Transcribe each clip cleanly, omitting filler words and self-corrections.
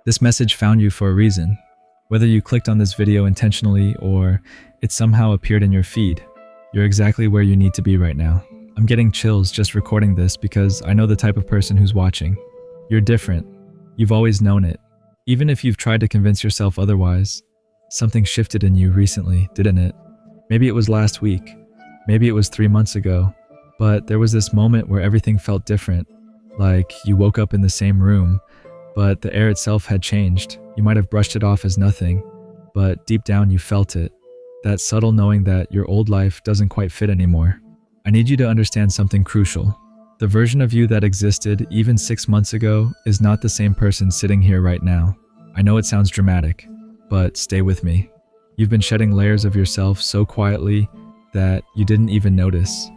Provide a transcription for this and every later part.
This message found you for a reason. Whether you clicked on this video intentionally or it somehow appeared in your feed, you're exactly where you need to be right now. I'm getting chills just recording this because I know the type of person who's watching. You're different. You've always known it. Even if you've tried to convince yourself otherwise, something shifted in you recently, didn't it? Maybe it was last week. Maybe it was 3 months ago. But there was this moment where everything felt different. Like you woke up in the same room, but the air itself had changed. You might have brushed it off as nothing, but deep down you felt it. That subtle knowing that your old life doesn't quite fit anymore. I need you to understand something crucial. The version of you that existed even 6 months ago is not the same person sitting here right now. I know it sounds dramatic, but stay with me. You've been shedding layers of yourself so quietly that you didn't even notice.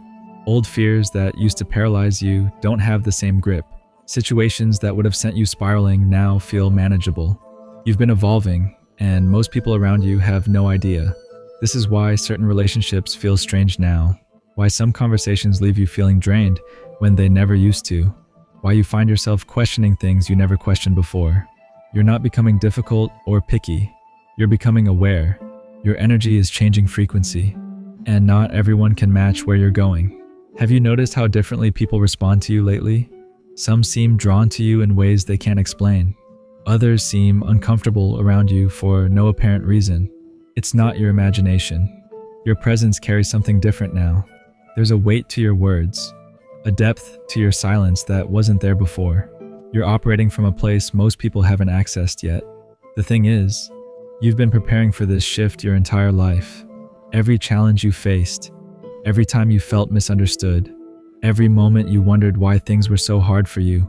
Old fears that used to paralyze you don't have the same grip. Situations that would have sent you spiraling now feel manageable. You've been evolving, and most people around you have no idea. This is why certain relationships feel strange now. Why some conversations leave you feeling drained when they never used to. Why you find yourself questioning things you never questioned before. You're not becoming difficult or picky. You're becoming aware. Your energy is changing frequency, and not everyone can match where you're going. Have you noticed how differently people respond to you lately? Some seem drawn to you in ways they can't explain. Others seem uncomfortable around you for no apparent reason. It's not your imagination. Your presence carries something different now. There's a weight to your words, a depth to your silence that wasn't there before. You're operating from a place most people haven't accessed yet. The thing is, you've been preparing for this shift your entire life. Every challenge you faced, every time you felt misunderstood, every moment you wondered why things were so hard for you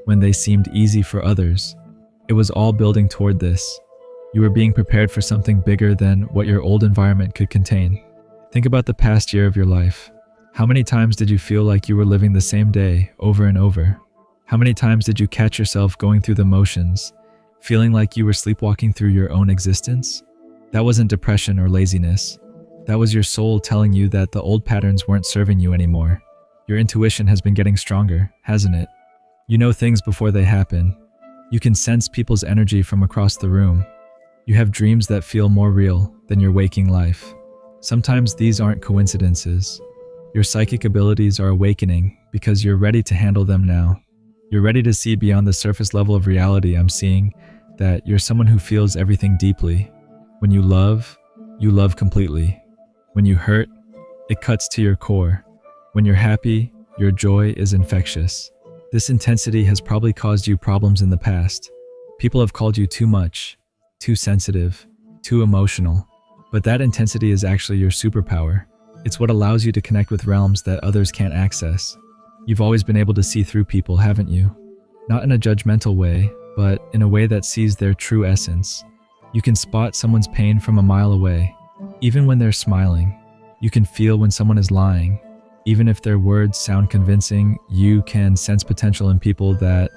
when they seemed easy for others, it was all building toward this. You were being prepared for something bigger than what your old environment could contain. Think about the past year of your life. How many times did you feel like you were living the same day over and over? How many times did you catch yourself going through the motions, feeling like you were sleepwalking through your own existence? That wasn't depression or laziness. That was your soul telling you that the old patterns weren't serving you anymore. Your intuition has been getting stronger, hasn't it? You know things before they happen. You can sense people's energy from across the room. You have dreams that feel more real than your waking life. Sometimes these aren't coincidences. Your psychic abilities are awakening because you're ready to handle them now. You're ready to see beyond the surface level of reality. I'm seeing that you're someone who feels everything deeply. When you love completely. When you hurt, it cuts to your core. When you're happy, your joy is infectious. This intensity has probably caused you problems in the past. People have called you too much, too sensitive, too emotional. But that intensity is actually your superpower. It's what allows you to connect with realms that others can't access. You've always been able to see through people, haven't you? Not in a judgmental way, but in a way that sees their true essence. You can spot someone's pain from a mile away, even when they're smiling. You can feel when someone is lying. Even if their words sound convincing, you can sense potential in people that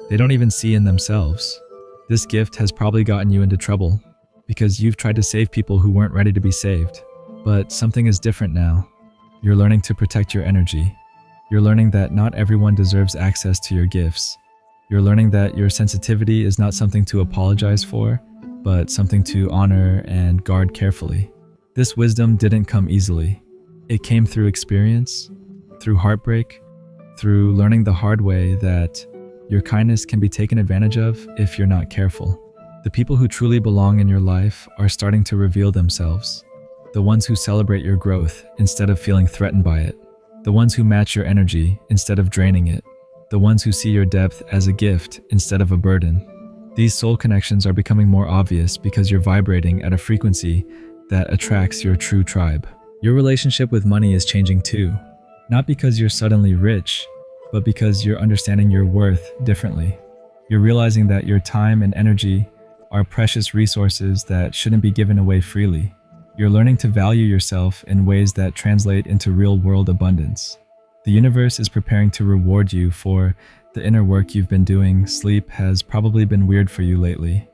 they don't even see in themselves. This gift has probably gotten you into trouble because you've tried to save people who weren't ready to be saved. But something is different now. You're learning to protect your energy. You're learning that not everyone deserves access to your gifts. You're learning that your sensitivity is not something to apologize for, but something to honor and guard carefully. This wisdom didn't come easily. It came through experience, through heartbreak, through learning the hard way that your kindness can be taken advantage of if you're not careful. The people who truly belong in your life are starting to reveal themselves. The ones who celebrate your growth instead of feeling threatened by it. The ones who match your energy instead of draining it. The ones who see your depth as a gift instead of a burden. These soul connections are becoming more obvious because you're vibrating at a frequency that attracts your true tribe. Your relationship with money is changing too. Not because you're suddenly rich, but because you're understanding your worth differently. You're realizing that your time and energy are precious resources that shouldn't be given away freely. You're learning to value yourself in ways that translate into real-world abundance. The universe is preparing to reward you for the inner work you've been doing. Sleep has probably been weird for you lately.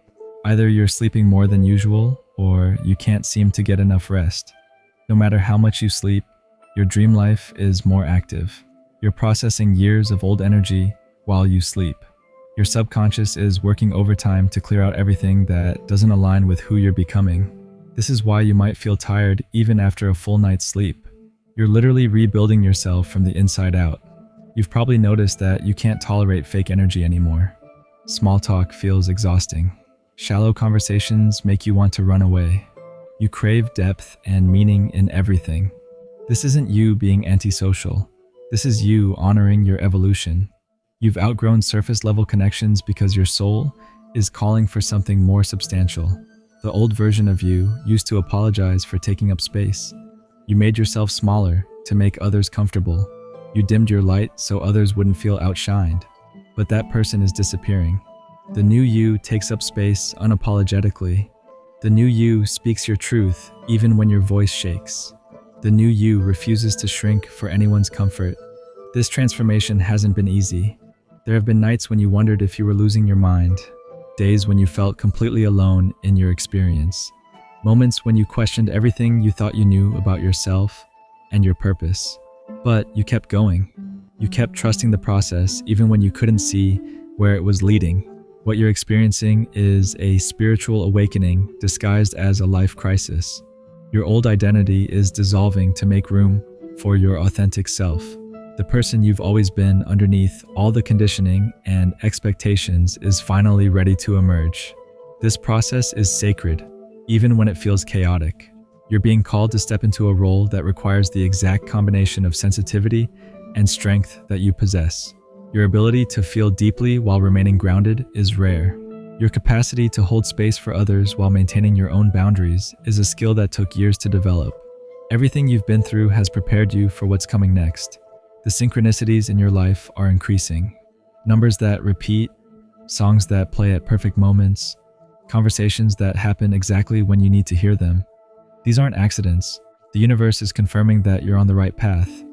Either you're sleeping more than usual, or you can't seem to get enough rest. No matter how much you sleep, your dream life is more active. You're processing years of old energy while you sleep. Your subconscious is working overtime to clear out everything that doesn't align with who you're becoming. This is why you might feel tired even after a full night's sleep. You're literally rebuilding yourself from the inside out. You've probably noticed that you can't tolerate fake energy anymore. Small talk feels exhausting. Shallow conversations make you want to run away. You crave depth and meaning in everything. This isn't you being antisocial. This is you honoring your evolution. You've outgrown surface-level connections because your soul is calling for something more substantial. The old version of you used to apologize for taking up space. You made yourself smaller to make others comfortable. You dimmed your light so others wouldn't feel outshined. But that person is disappearing. The new you takes up space unapologetically. The new you speaks your truth even when your voice shakes. The new you refuses to shrink for anyone's comfort. This transformation hasn't been easy. There have been nights when you wondered if you were losing your mind, days when you felt completely alone in your experience, moments when you questioned everything you thought you knew about yourself and your purpose. But you kept going. You kept trusting the process even when you couldn't see where it was leading. What you're experiencing is a spiritual awakening disguised as a life crisis. Your old identity is dissolving to make room for your authentic self. The person you've always been underneath all the conditioning and expectations is finally ready to emerge. This process is sacred, even when it feels chaotic. You're being called to step into a role that requires the exact combination of sensitivity and strength that you possess. Your ability to feel deeply while remaining grounded is rare. Your capacity to hold space for others while maintaining your own boundaries is a skill that took years to develop. Everything you've been through has prepared you for what's coming next. The synchronicities in your life are increasing. Numbers that repeat, songs that play at perfect moments, conversations that happen exactly when you need to hear them. These aren't accidents. The universe is confirming that you're on the right path.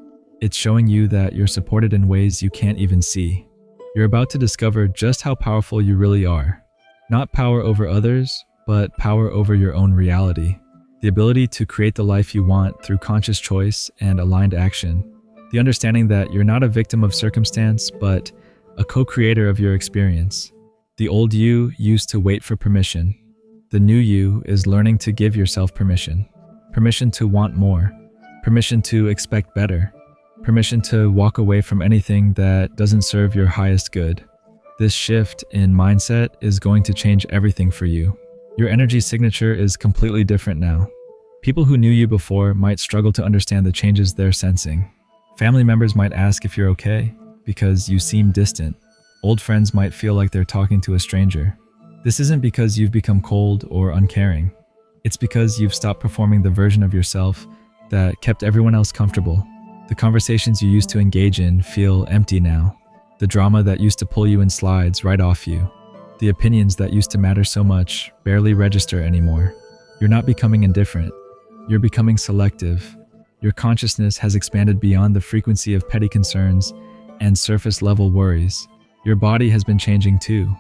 It's showing you that you're supported in ways you can't even see. You're about to discover just how powerful you really are. Not power over others, but power over your own reality. The ability to create the life you want through conscious choice and aligned action. The understanding that you're not a victim of circumstance, but a co-creator of your experience. The old you used to wait for permission. The new you is learning to give yourself permission. Permission to want more. Permission to expect better. Permission to walk away from anything that doesn't serve your highest good. This shift in mindset is going to change everything for you. Your energy signature is completely different now. People who knew you before might struggle to understand the changes they're sensing. Family members might ask if you're okay, because you seem distant. Old friends might feel like they're talking to a stranger. This isn't because you've become cold or uncaring. It's because you've stopped performing the version of yourself that kept everyone else comfortable. The conversations you used to engage in feel empty now. The drama that used to pull you in slides right off you. The opinions that used to matter so much barely register anymore. You're not becoming indifferent. You're becoming selective. Your consciousness has expanded beyond the frequency of petty concerns and surface-level worries. Your body has been changing too.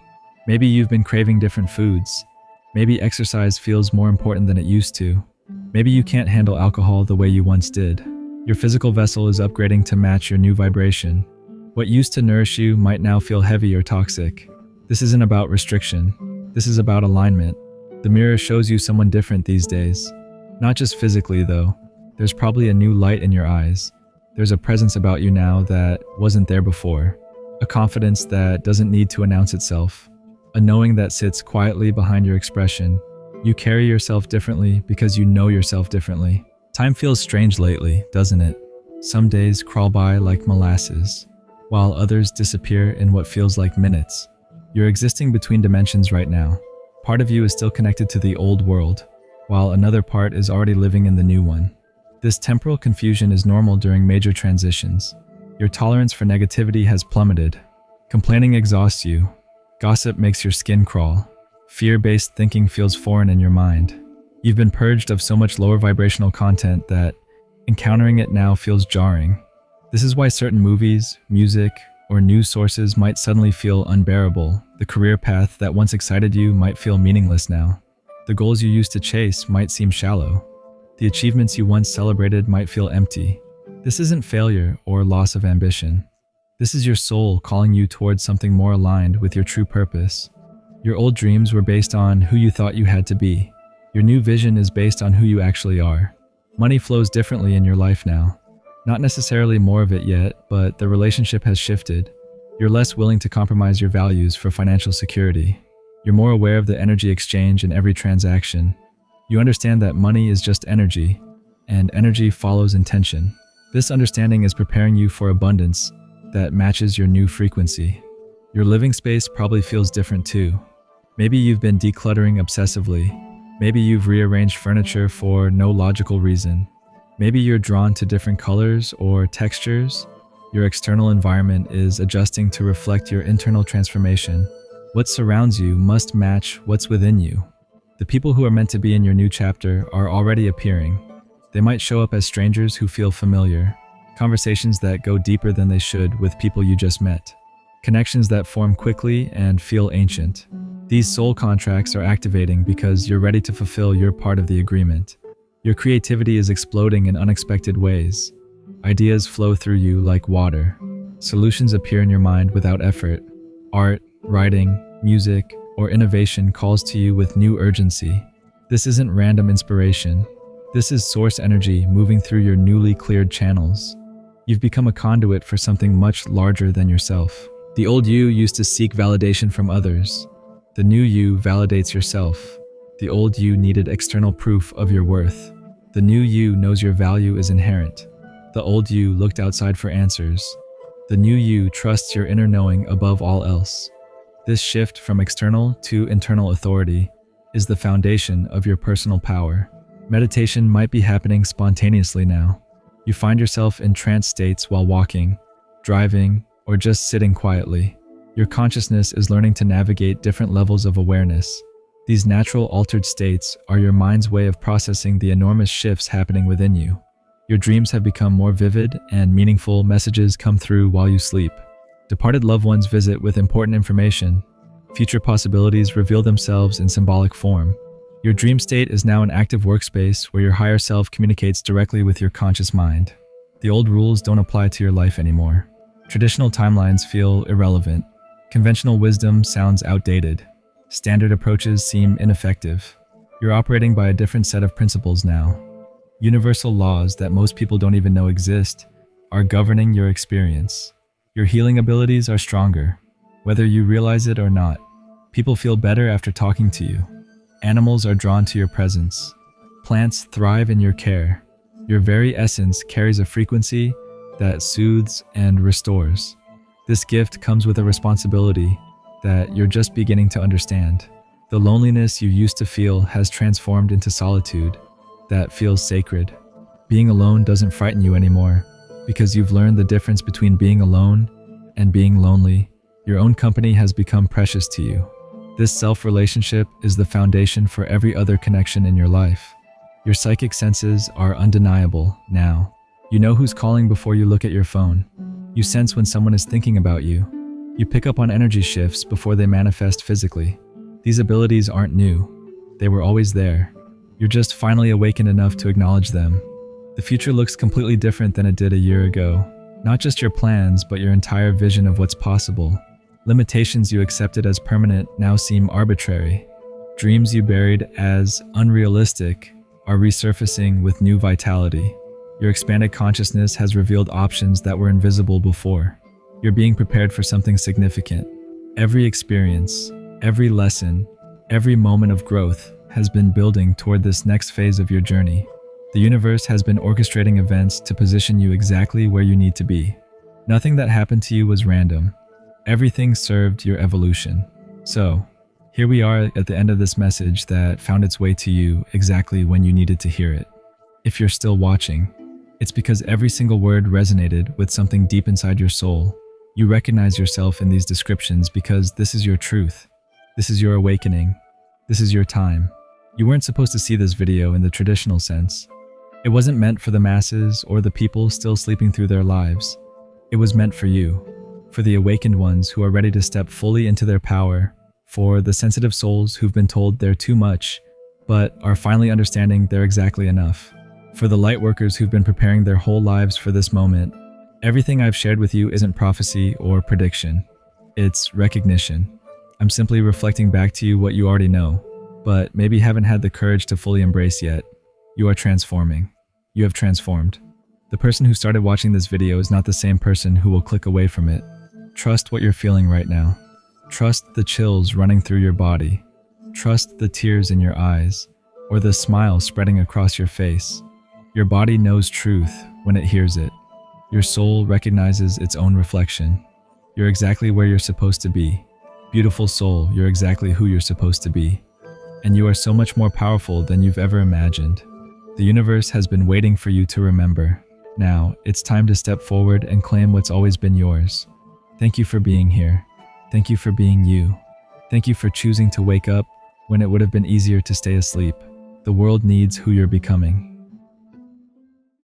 Maybe you've been craving different foods. Maybe exercise feels more important than it used to. Maybe you can't handle alcohol the way you once did. Your physical vessel is upgrading to match your new vibration. What used to nourish you might now feel heavy or toxic. This isn't about restriction. This is about alignment. The mirror shows you someone different these days. Not just physically, though. There's probably a new light in your eyes. There's a presence about you now that wasn't there before. A confidence that doesn't need to announce itself. A knowing that sits quietly behind your expression. You carry yourself differently because you know yourself differently. Time feels strange lately, doesn't it? Some days crawl by like molasses, while others disappear in what feels like minutes. You're existing between dimensions right now. Part of you is still connected to the old world, while another part is already living in the new one. This temporal confusion is normal during major transitions. Your tolerance for negativity has plummeted. Complaining exhausts you. Gossip makes your skin crawl. Fear-based thinking feels foreign in your mind. You've been purged of so much lower vibrational content that encountering it now feels jarring. This is why certain movies, music, or news sources might suddenly feel unbearable. The career path that once excited you might feel meaningless now. The goals you used to chase might seem shallow. The achievements you once celebrated might feel empty. This isn't failure or loss of ambition. This is your soul calling you towards something more aligned with your true purpose. Your old dreams were based on who you thought you had to be. Your new vision is based on who you actually are. Money flows differently in your life now. Not necessarily more of it yet, but the relationship has shifted. You're less willing to compromise your values for financial security. You're more aware of the energy exchange in every transaction. You understand that money is just energy, and energy follows intention. This understanding is preparing you for abundance that matches your new frequency. Your living space probably feels different too. Maybe you've been decluttering obsessively. Maybe you've rearranged furniture for no logical reason. Maybe you're drawn to different colors or textures. Your external environment is adjusting to reflect your internal transformation. What surrounds you must match what's within you. The people who are meant to be in your new chapter are already appearing. They might show up as strangers who feel familiar, conversations that go deeper than they should with people you just met, connections that form quickly and feel ancient. These soul contracts are activating because you're ready to fulfill your part of the agreement. Your creativity is exploding in unexpected ways. Ideas flow through you like water. Solutions appear in your mind without effort. Art, writing, music, or innovation calls to you with new urgency. This isn't random inspiration. This is source energy moving through your newly cleared channels. You've become a conduit for something much larger than yourself. The old you used to seek validation from others. The new you validates yourself. The old you needed external proof of your worth. The new you knows your value is inherent. The old you looked outside for answers. The new you trusts your inner knowing above all else. This shift from external to internal authority is the foundation of your personal power. Meditation might be happening spontaneously now. You find yourself in trance states while walking, driving, or just sitting quietly. Your consciousness is learning to navigate different levels of awareness. These natural altered states are your mind's way of processing the enormous shifts happening within you. Your dreams have become more vivid and meaningful. Messages come through while you sleep. Departed loved ones visit with important information. Future possibilities reveal themselves in symbolic form. Your dream state is now an active workspace where your higher self communicates directly with your conscious mind. The old rules don't apply to your life anymore. Traditional timelines feel irrelevant. Conventional wisdom sounds outdated. Standard approaches seem ineffective. You're operating by a different set of principles now. Universal laws that most people don't even know exist are governing your experience. Your healing abilities are stronger, whether you realize it or not. People feel better after talking to you. Animals are drawn to your presence. Plants thrive in your care. Your very essence carries a frequency that soothes and restores. This gift comes with a responsibility that you're just beginning to understand. The loneliness you used to feel has transformed into solitude that feels sacred. Being alone doesn't frighten you anymore because you've learned the difference between being alone and being lonely. Your own company has become precious to you. This self-relationship is the foundation for every other connection in your life. Your psychic senses are undeniable now. You know who's calling before you look at your phone. You sense when someone is thinking about you. You pick up on energy shifts before they manifest physically. These abilities aren't new. They were always there. You're just finally awakened enough to acknowledge them. The future looks completely different than it did a year ago. Not just your plans, but your entire vision of what's possible. Limitations you accepted as permanent now seem arbitrary. Dreams you buried as unrealistic are resurfacing with new vitality. Your expanded consciousness has revealed options that were invisible before. You're being prepared for something significant. Every experience, every lesson, every moment of growth has been building toward this next phase of your journey. The universe has been orchestrating events to position you exactly where you need to be. Nothing that happened to you was random. Everything served your evolution. So, here we are at the end of this message that found its way to you exactly when you needed to hear it. If you're still watching, it's because every single word resonated with something deep inside your soul. You recognize yourself in these descriptions because this is your truth. This is your awakening. This is your time. You weren't supposed to see this video in the traditional sense. It wasn't meant for the masses or the people still sleeping through their lives. It was meant for you. For the awakened ones who are ready to step fully into their power, for the sensitive souls who've been told they're too much, but are finally understanding they're exactly enough, for the light workers who've been preparing their whole lives for this moment, Everything I've shared with you isn't prophecy or prediction. It's recognition. I'm simply reflecting back to you what you already know, but maybe haven't had the courage to fully embrace yet. You are transforming. You have transformed. The person who started watching this video is not the same person who will click away from it. Trust what you're feeling right now. Trust the chills running through your body. Trust the tears in your eyes, or the smile spreading across your face. Your body knows truth when it hears it. Your soul recognizes its own reflection. You're exactly where you're supposed to be. Beautiful soul, you're exactly who you're supposed to be. And you are so much more powerful than you've ever imagined. The universe has been waiting for you to remember. Now, it's time to step forward and claim what's always been yours. Thank you for being here. Thank you for being you. Thank you for choosing to wake up when it would have been easier to stay asleep. The world needs who you're becoming.